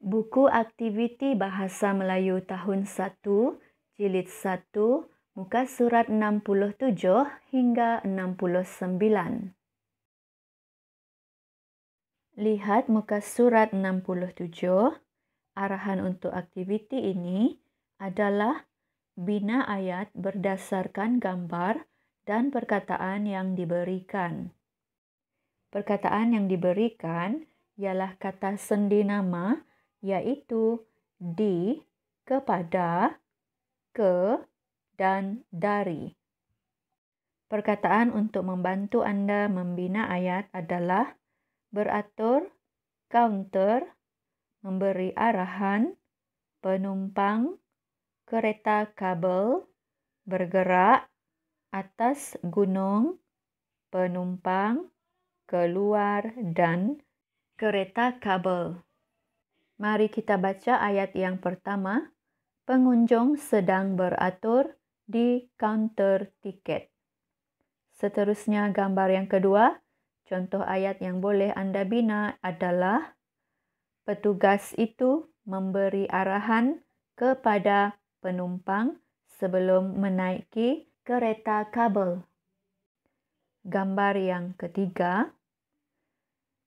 Buku Aktiviti Bahasa Melayu Tahun 1, Jilid 1, muka surat 67 hingga 69. Lihat muka surat 67. Arahan untuk aktiviti ini adalah bina ayat berdasarkan gambar dan perkataan yang diberikan. Perkataan yang diberikan ialah kata sendi nama, iaitu di, kepada, ke, dan dari. Perkataan untuk membantu anda membina ayat adalah beratur, counter, memberi arahan, penumpang, kereta kabel, bergerak, atas gunung, penumpang, keluar, dan kereta kabel. Mari kita baca ayat yang pertama. Pengunjung sedang beratur di kaunter tiket. Seterusnya gambar yang kedua. Contoh ayat yang boleh anda bina adalah petugas itu memberi arahan kepada penumpang sebelum menaiki kereta kabel. Gambar yang ketiga.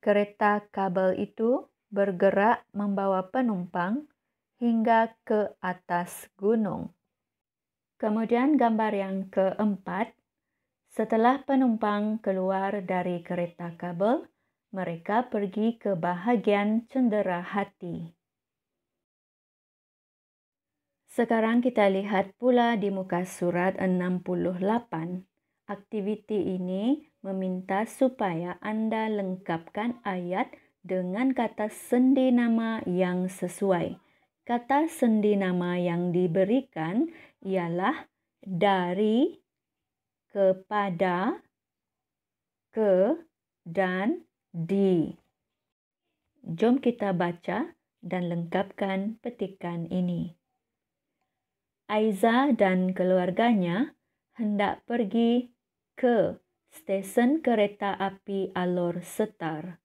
Kereta kabel itu bergerak membawa penumpang hingga ke atas gunung. Kemudian gambar yang keempat. Setelah penumpang keluar dari kereta kabel, mereka pergi ke bahagian cendera hati. Sekarang kita lihat pula di muka surat 68. Aktiviti ini meminta supaya anda lengkapkan ayat dengan kata sendi nama yang sesuai. Kata sendi nama yang diberikan ialah dari, kepada, ke, dan di. Jom kita baca dan lengkapkan petikan ini. Aiza dan keluarganya hendak pergi ke stesen kereta api Alor Setar.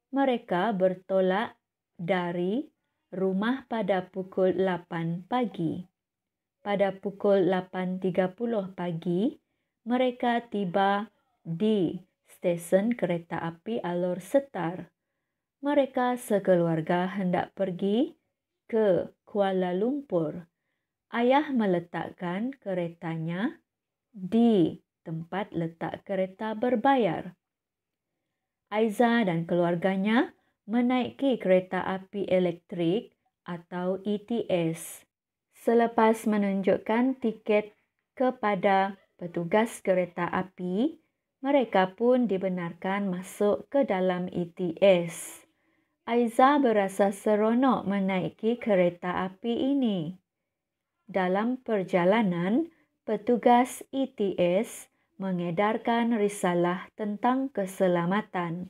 Mereka bertolak dari rumah pada pukul 8 pagi. Pada pukul 8.30 pagi, mereka tiba di stesen kereta api Alor Setar. Mereka sekeluarga hendak pergi ke Kuala Lumpur. Ayah meletakkan keretanya di tempat letak kereta berbayar. Aiza dan keluarganya menaiki kereta api elektrik atau ETS. Selepas menunjukkan tiket kepada petugas kereta api, mereka pun dibenarkan masuk ke dalam ETS. Aiza berasa seronok menaiki kereta api ini. Dalam perjalanan, petugas ETS mengedarkan risalah tentang keselamatan.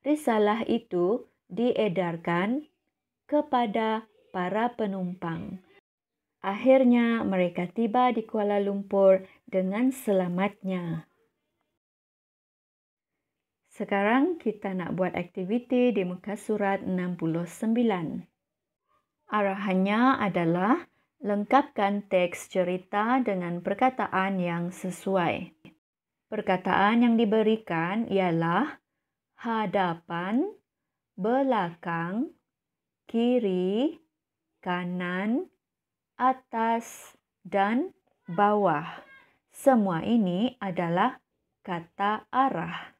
Risalah itu diedarkan kepada para penumpang. Akhirnya mereka tiba di Kuala Lumpur dengan selamatnya. Sekarang kita nak buat aktiviti di muka surat 69. Arahannya adalah lengkapkan teks cerita dengan perkataan yang sesuai. Perkataan yang diberikan ialah hadapan, belakang, kiri, kanan, atas, dan bawah. Semua ini adalah kata arah.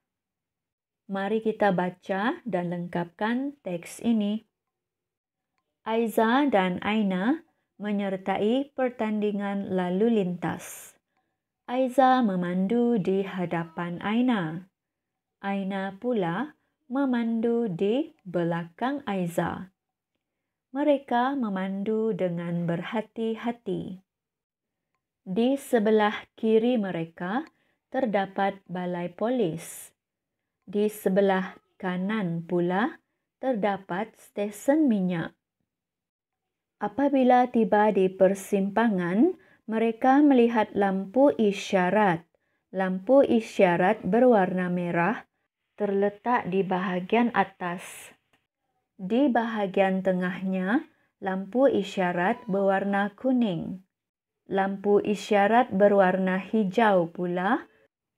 Mari kita baca dan lengkapkan teks ini. Aiza dan Aina menyertai pertandingan lalu lintas. Aiza memandu di hadapan Aina. Aina pula memandu di belakang Aiza. Mereka memandu dengan berhati-hati. Di sebelah kiri mereka terdapat balai polis. Di sebelah kanan pula terdapat stesen minyak. Apabila tiba di persimpangan, mereka melihat lampu isyarat. Lampu isyarat berwarna merah terletak di bahagian atas. Di bahagian tengahnya, lampu isyarat berwarna kuning. Lampu isyarat berwarna hijau pula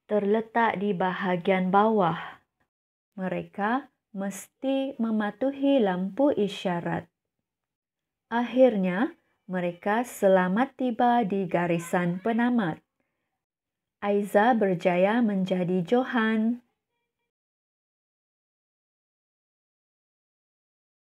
terletak di bahagian bawah. Mereka mesti mematuhi lampu isyarat. Akhirnya, mereka selamat tiba di garisan penamat. Aiza berjaya menjadi Johan.